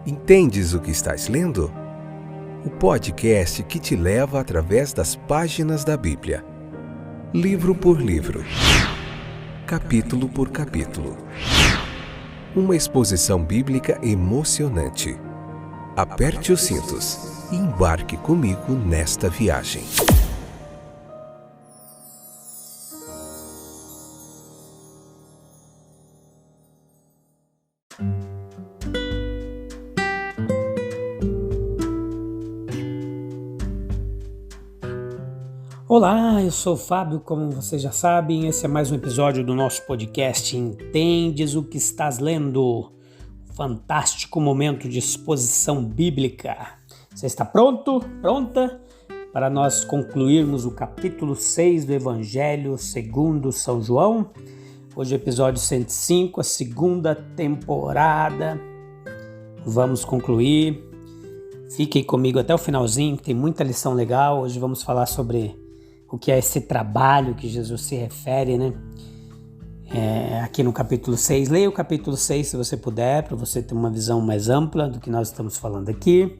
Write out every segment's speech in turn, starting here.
Entendes o que estás lendo? O podcast que te leva através das páginas da Bíblia, livro por livro, capítulo por capítulo. Uma exposição bíblica emocionante. Aperte os cintos e embarque comigo nesta viagem. Olá, eu sou o Fábio, como vocês já sabem, esse é mais um episódio do nosso podcast Entendes o que estás lendo? Fantástico momento de exposição bíblica. Você está pronto? Pronta? Para nós concluirmos o capítulo 6 do Evangelho segundo São João. Hoje é o episódio 105, a segunda temporada. Vamos concluir. Fiquem comigo até o finalzinho, que tem muita lição legal. Hoje vamos falar sobre o que é esse trabalho que Jesus se refere, né? Aqui no capítulo 6. Leia o capítulo 6 se você puder, para você ter uma visão mais ampla do que nós estamos falando aqui.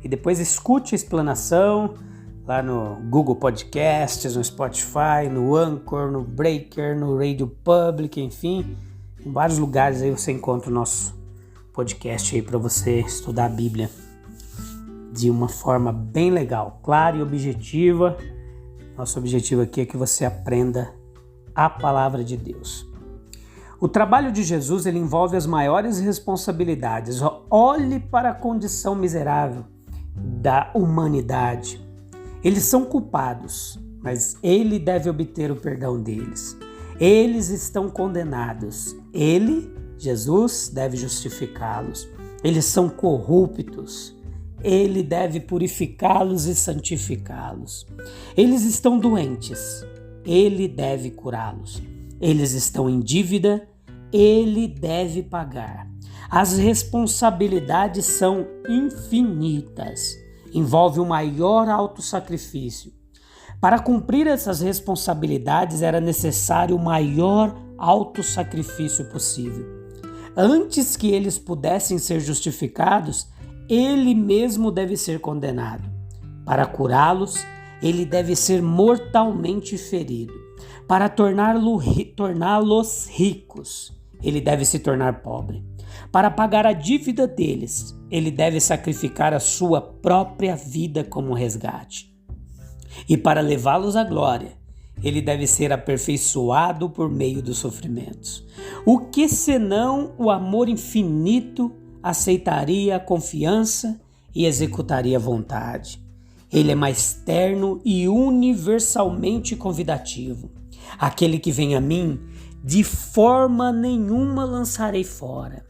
E depois escute a explanação lá no Google Podcasts, no Spotify, no Anchor, no Breaker, no Radio Public, enfim. Em vários lugares aí você encontra o nosso podcast aí para você estudar a Bíblia de uma forma bem legal, clara e objetiva. Nosso objetivo aqui é que você aprenda a palavra de Deus. O trabalho de Jesus ele envolve as maiores responsabilidades. Olhe para a condição miserável da humanidade. Eles são culpados, mas ele deve obter o perdão deles. Eles estão condenados. Ele, Jesus, deve justificá-los. Eles são corruptos. Ele deve purificá-los e santificá-los. Eles estão doentes. Ele deve curá-los. Eles estão em dívida. Ele deve pagar. As responsabilidades são infinitas. Envolve o maior autossacrifício. Para cumprir essas responsabilidades era necessário o maior autossacrifício possível. Antes que eles pudessem ser justificados, ele mesmo deve ser condenado. Para curá-los, ele deve ser mortalmente ferido. Para torná-los ricos, ele deve se tornar pobre. Para pagar a dívida deles, ele deve sacrificar a sua própria vida como resgate. E para levá-los à glória, ele deve ser aperfeiçoado por meio dos sofrimentos. O que senão o amor infinito aceitaria a confiança e executaria a vontade. Ele é mais terno e universalmente convidativo. Aquele que vem a mim, de forma nenhuma lançarei fora.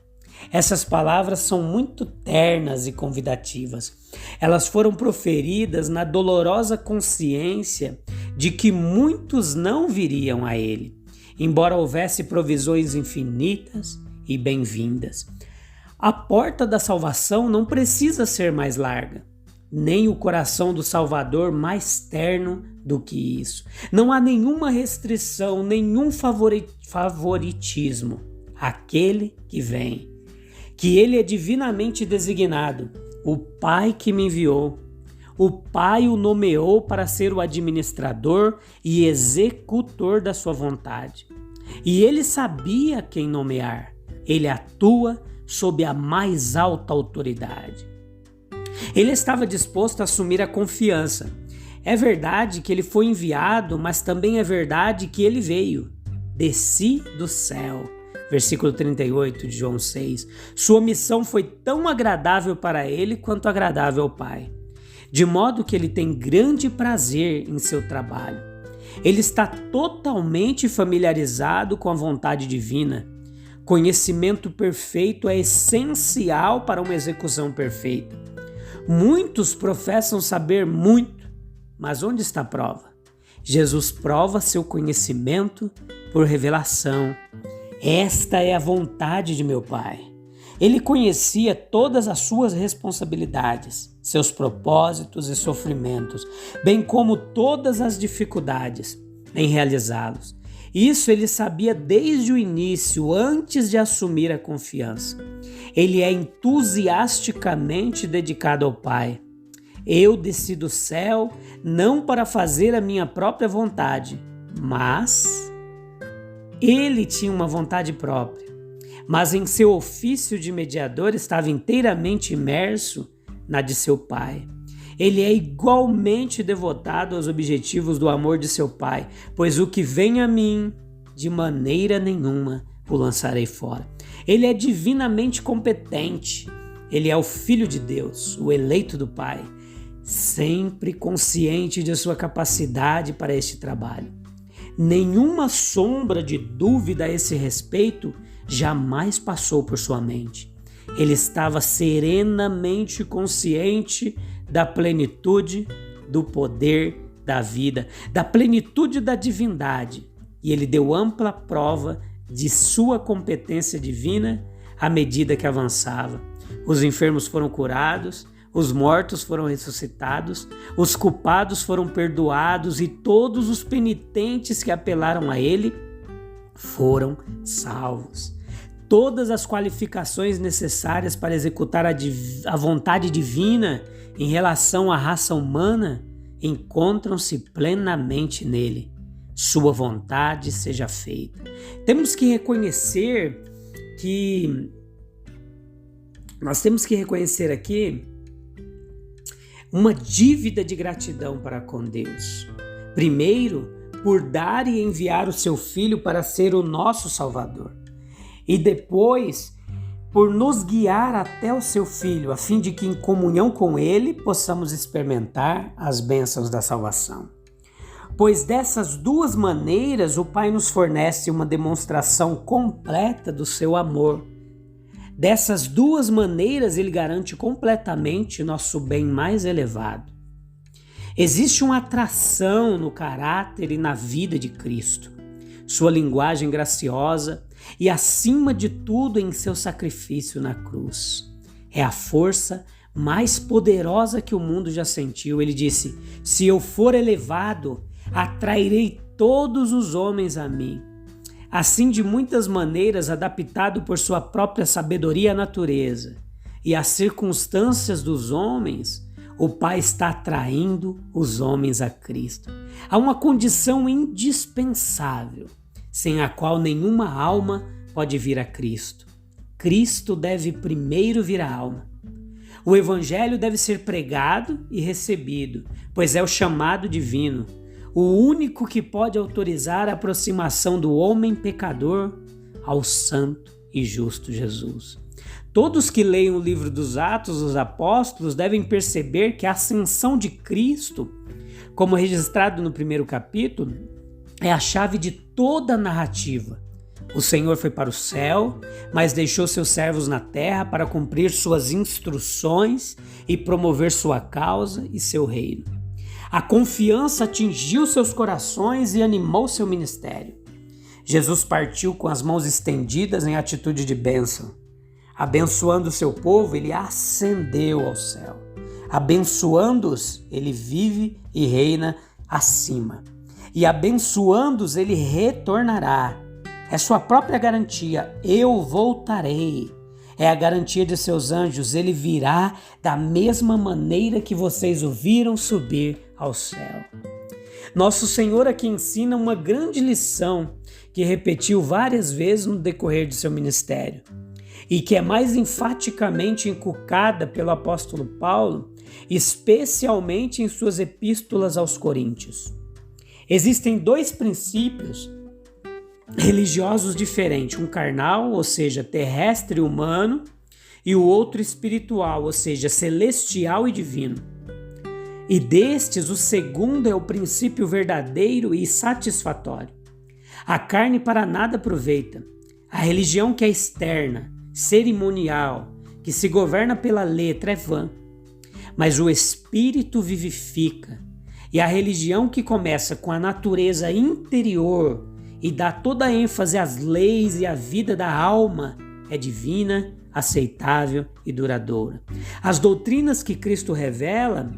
Essas palavras são muito ternas e convidativas. Elas foram proferidas na dolorosa consciência de que muitos não viriam a ele, embora houvesse provisões infinitas e bem-vindas. A porta da salvação não precisa ser mais larga, nem o coração do Salvador mais terno do que isso. Não há nenhuma restrição, nenhum favoritismo. Aquele que vem, que ele é divinamente designado, o Pai que me enviou. O Pai o nomeou para ser o administrador e executor da sua vontade. E ele sabia quem nomear. Ele atua sob a mais alta autoridade. Ele estava disposto a assumir a confiança. É verdade que ele foi enviado, mas também é verdade que ele veio. Desci do céu. Versículo 38 de João 6. Sua missão foi tão agradável para ele quanto agradável ao Pai. De modo que ele tem grande prazer em seu trabalho. Ele está totalmente familiarizado com a vontade divina. Conhecimento perfeito é essencial para uma execução perfeita. Muitos professam saber muito, mas onde está a prova? Jesus prova seu conhecimento por revelação. Esta é a vontade de meu Pai. Ele conhecia todas as suas responsabilidades, seus propósitos e sofrimentos, bem como todas as dificuldades em realizá-los. Isso ele sabia desde o início, antes de assumir a confiança. Ele é entusiasticamente dedicado ao Pai. Eu desci do céu não para fazer a minha própria vontade, mas ele tinha uma vontade própria. Mas em seu ofício de mediador estava inteiramente imerso na de seu Pai. Ele é igualmente devotado aos objetivos do amor de seu Pai, pois o que vem a mim, de maneira nenhuma o lançarei fora. Ele é divinamente competente. Ele é o Filho de Deus, o eleito do Pai, sempre consciente de sua capacidade para este trabalho. Nenhuma sombra de dúvida a esse respeito jamais passou por sua mente. Ele estava serenamente consciente da plenitude do poder da vida, da plenitude da divindade, e ele deu ampla prova de sua competência divina à medida que avançava. Os enfermos foram curados, os mortos foram ressuscitados, os culpados foram perdoados e todos os penitentes que apelaram a ele foram salvos. Todas as qualificações necessárias para executar a vontade divina em relação à raça humana encontram-se plenamente nele. Sua vontade seja feita. Nós temos que reconhecer aqui uma dívida de gratidão para com Deus. Primeiro, por dar e enviar o seu Filho para ser o nosso Salvador. E depois, por nos guiar até o seu Filho, a fim de que em comunhão com ele possamos experimentar as bênçãos da salvação. Pois dessas duas maneiras o Pai nos fornece uma demonstração completa do seu amor. Dessas duas maneiras ele garante completamente nosso bem mais elevado. Existe uma atração no caráter e na vida de Cristo, sua linguagem graciosa e, acima de tudo, em seu sacrifício na cruz. É a força mais poderosa que o mundo já sentiu. Ele disse: se eu for elevado, atrairei todos os homens a mim. Assim, de muitas maneiras, adaptado por sua própria sabedoria à natureza e às circunstâncias dos homens, o Pai está atraindo os homens a Cristo. Há uma condição indispensável, sem a qual nenhuma alma pode vir a Cristo. Cristo deve primeiro vir à alma. O Evangelho deve ser pregado e recebido, pois é o chamado divino, o único que pode autorizar a aproximação do homem pecador ao santo e justo Jesus. Todos que leem o livro dos Atos dos Apóstolos devem perceber que a ascensão de Cristo, como registrado no primeiro capítulo, é a chave de toda a narrativa. O Senhor foi para o céu, mas deixou seus servos na terra para cumprir suas instruções e promover sua causa e seu reino. A confiança atingiu seus corações e animou seu ministério. Jesus partiu com as mãos estendidas em atitude de bênção. Abençoando seu povo, ele ascendeu ao céu. Abençoando-os, ele vive e reina acima. E abençoando-os, ele retornará. É sua própria garantia: eu voltarei. É a garantia de seus anjos: ele virá da mesma maneira que vocês o viram subir ao céu. Nosso Senhor aqui ensina uma grande lição que repetiu várias vezes no decorrer de seu ministério e que é mais enfaticamente inculcada pelo apóstolo Paulo, especialmente em suas epístolas aos Coríntios. Existem dois princípios religiosos diferentes, um carnal, ou seja, terrestre e humano, e o outro espiritual, ou seja, celestial e divino. E destes, o segundo é o princípio verdadeiro e satisfatório. A carne para nada aproveita. A religião que é externa, cerimonial, que se governa pela letra é vã. Mas o espírito vivifica. E a religião que começa com a natureza interior e dá toda a ênfase às leis e à vida da alma é divina, aceitável e duradoura. As doutrinas que Cristo revela,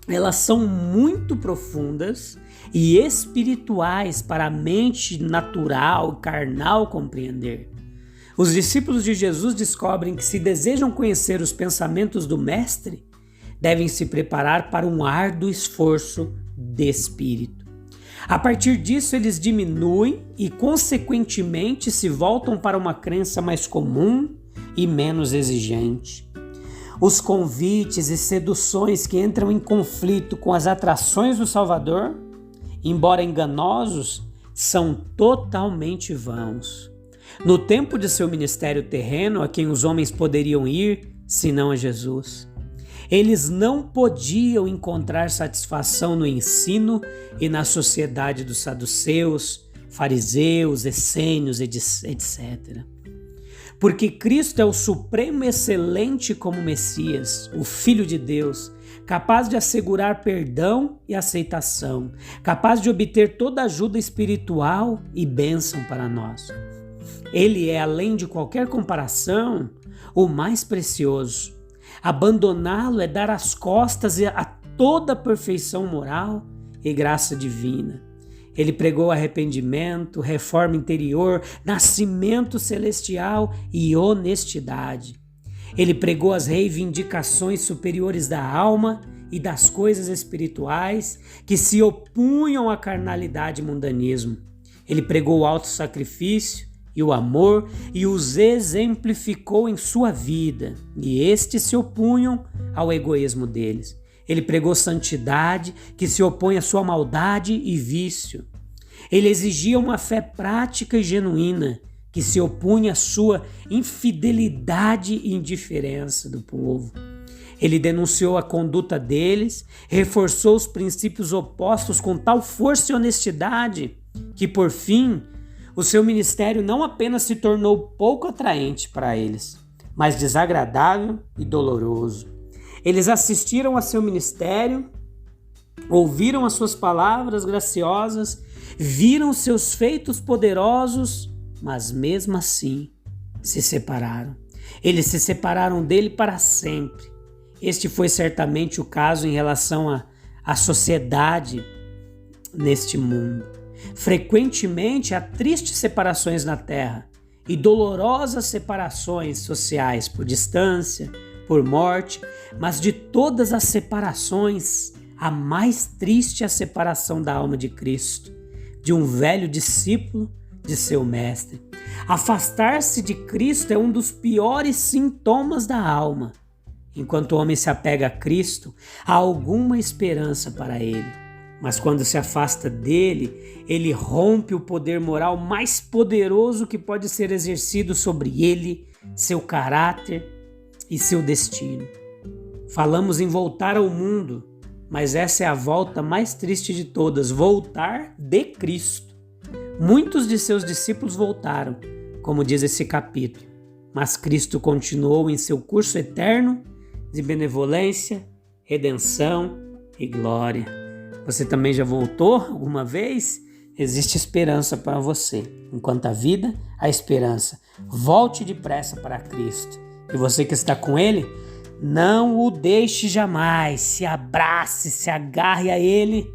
elas são muito profundas e espirituais para a mente natural e carnal compreender. Os discípulos de Jesus descobrem que, se desejam conhecer os pensamentos do Mestre, devem se preparar para um árduo esforço de espírito. A partir disso, eles diminuem e, consequentemente, se voltam para uma crença mais comum e menos exigente. Os convites e seduções que entram em conflito com as atrações do Salvador, embora enganosos, são totalmente vãos. No tempo de seu ministério terreno, a quem os homens poderiam ir, senão a Jesus, eles não podiam encontrar satisfação no ensino e na sociedade dos saduceus, fariseus, essênios, etc. Porque Cristo é o supremo excelente como Messias, o Filho de Deus, capaz de assegurar perdão e aceitação, capaz de obter toda ajuda espiritual e bênção para nós. Ele é, além de qualquer comparação, o mais precioso. Abandoná-lo é dar as costas a toda a perfeição moral e graça divina. Ele pregou arrependimento, reforma interior, nascimento celestial e honestidade. Ele pregou as reivindicações superiores da alma e das coisas espirituais que se opunham à carnalidade e mundanismo. Ele pregou o autossacrifício e o amor e os exemplificou em sua vida, e estes se opunham ao egoísmo deles. Ele pregou santidade que se opõe à sua maldade e vício. Ele exigia uma fé prática e genuína que se opunha à sua infidelidade e indiferença do povo. Ele denunciou a conduta deles, reforçou os princípios opostos com tal força e honestidade que, por fim, o seu ministério não apenas se tornou pouco atraente para eles, mas desagradável e doloroso. Eles assistiram a seu ministério, ouviram as suas palavras graciosas, viram seus feitos poderosos, mas mesmo assim se separaram. Eles se separaram dele para sempre. Este foi certamente o caso em relação à sociedade neste mundo. Frequentemente há tristes separações na terra e dolorosas separações sociais por distância, por morte, mas de todas as separações, a mais triste é a separação da alma de Cristo, de um velho discípulo de seu mestre. Afastar-se de Cristo é um dos piores sintomas da alma. Enquanto o homem se apega a Cristo, há alguma esperança para ele. Mas quando se afasta dele, ele rompe o poder moral mais poderoso que pode ser exercido sobre ele, seu caráter e seu destino. Falamos em voltar ao mundo, mas essa é a volta mais triste de todas, voltar de Cristo. Muitos de seus discípulos voltaram, como diz esse capítulo, mas Cristo continuou em seu curso eterno de benevolência, redenção e glória. Você também já voltou alguma vez? Existe esperança para você. Enquanto há vida, há esperança. Volte depressa para Cristo. E você que está com Ele, não o deixe jamais. Se abrace, se agarre a Ele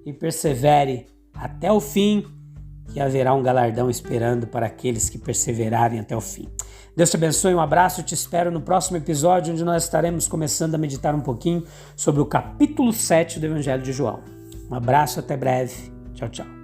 e persevere até o fim, que haverá um galardão esperando para aqueles que perseverarem até o fim. Deus te abençoe, um abraço, te espero no próximo episódio, onde nós estaremos começando a meditar um pouquinho sobre o capítulo 7 do Evangelho de João. Um abraço, até breve. Tchau, tchau.